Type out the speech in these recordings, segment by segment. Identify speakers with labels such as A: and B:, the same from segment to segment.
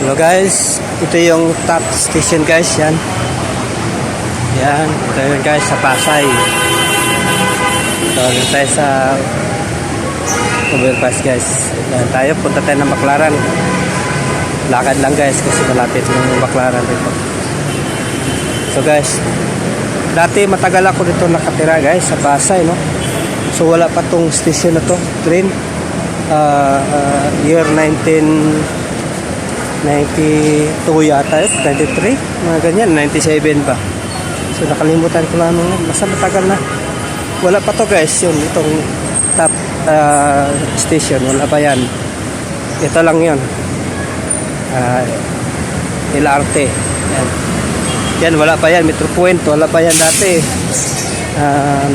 A: Hello guys, ito yung top station guys, yan. Yan, ito yun guys sa Pasay. So, dito tayo sa overpass guys. Yan tayo, punta tayo ng Baclaran. Lakad lang guys kasi malapit ng Baclaran dito. So guys, dati matagal ako dito nakatira guys sa Pasay, no? So wala pa tong station na to, train. Year 1992 yata, 93, mga ganyan, 97 pa. So nakalimutan ko lang nung basta matagal na. Wala pa to guys, yun, itong top station, wala pa yan. Ito lang yun. LRT. Yan. Yan, wala pa yan. Metro Point, wala pa yan dati.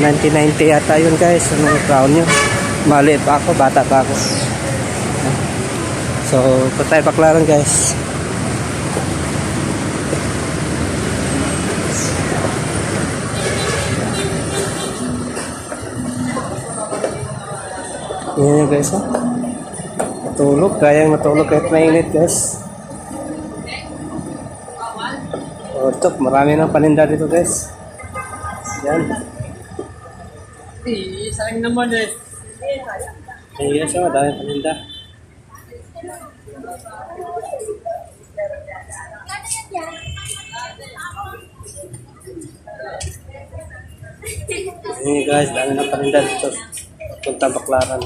A: 1990 yata yun guys. Anong crown nyo? Maliit pa ako, bata pa ako. So, punta tayo Baclaran guys. Yan yun guys, ha? Matulog, kayang matulog kahit mainit guys. O, ito, marami ng paninda dito guys. Yan.
B: Sayang naman eh.
A: Ayan siya, madami paninda. Ayan guys, dami ng paninda dito. Punta Baclaran.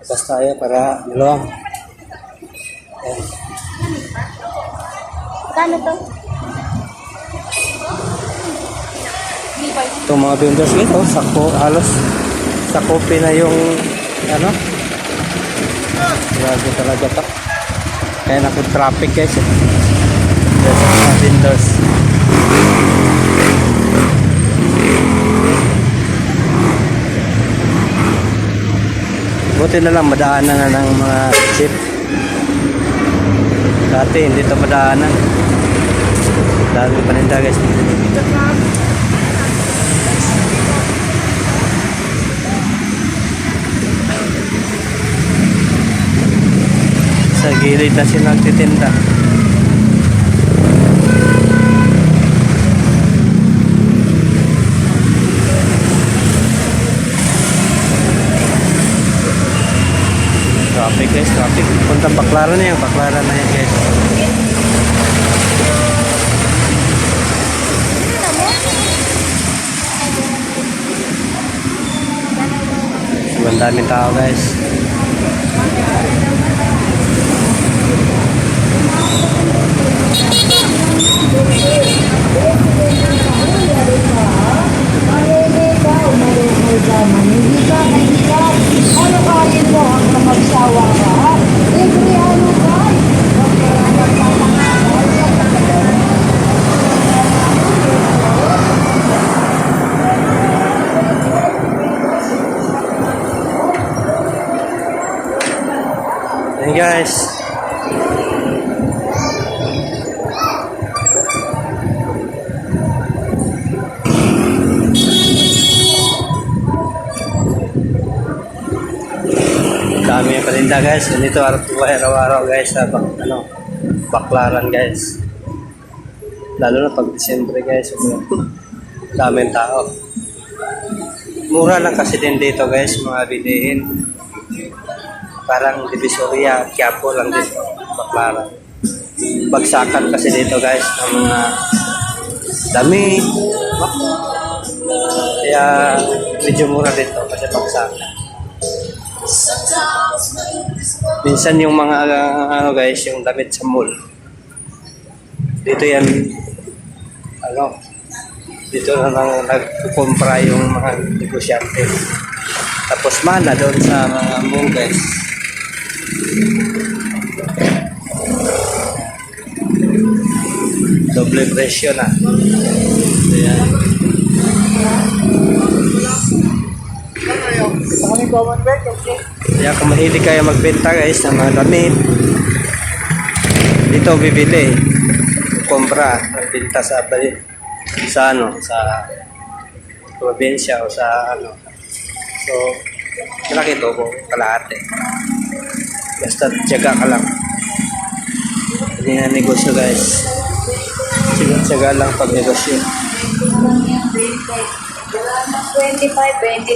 A: Tapos tayo para dalawang. Ayan.
C: Kano to?
A: Itong mga vendors dito, sako, halos sakopi na yung ano. Grabe talaga to. Kaya traffic guys. There's mga vendors. Buti na lang madaanan na ng mga jeep. Dati hindi ito madaanan. Dami paninda guys. Sa gilid na sila nagtitinda. Traffic guys, traffic. Punta Baclaran na yan, Baclaran na yan guys. So, ang daming tao guys. Hey guys, dami yung paninda guys. Ganito araw-araw guys sa Baclaran guys. Lalo na pag Disyembre guys, daming tao. Mura lang kasi din dito guys, mga bilihin. Parang Divisoria, Quiapo lang dito, Baclaran. Bagsakan kasi dito guys ng mga dami. Kaya medyo mura dito kasi bagsakan. Minsan yung mga ano guys, yung damit sa mall. Dito yan dito na lang nagkukumpra yung mga negosyante. Tapos mana doon sa mga mall guys. Doble presyo na. Ayan. Kaya kung mahilig kayo magbenta guys ng mga damit, dito bibili, kumpra, magbenta sa probinsya o sa So, malaki to po, kalahati. Basta tiyaga ka lang. Hindi na negosyo guys. Tiyaga lang pag negosyo.
B: 25, 20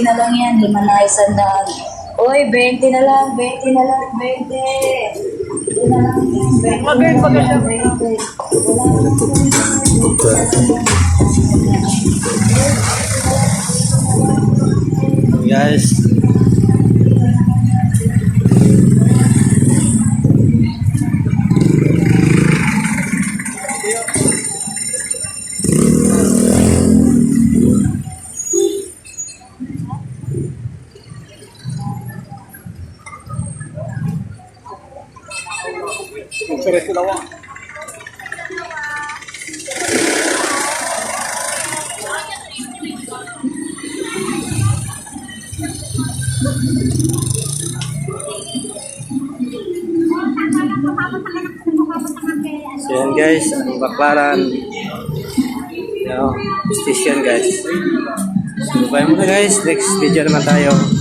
B: na lang yan. 5 na 100. Uy, 20 na lang, 20 na lang, 20. 20 na lang, 20.
A: Guys, so yan guys, ang Baclaran station guys. So bye muna guys, next video naman tayo.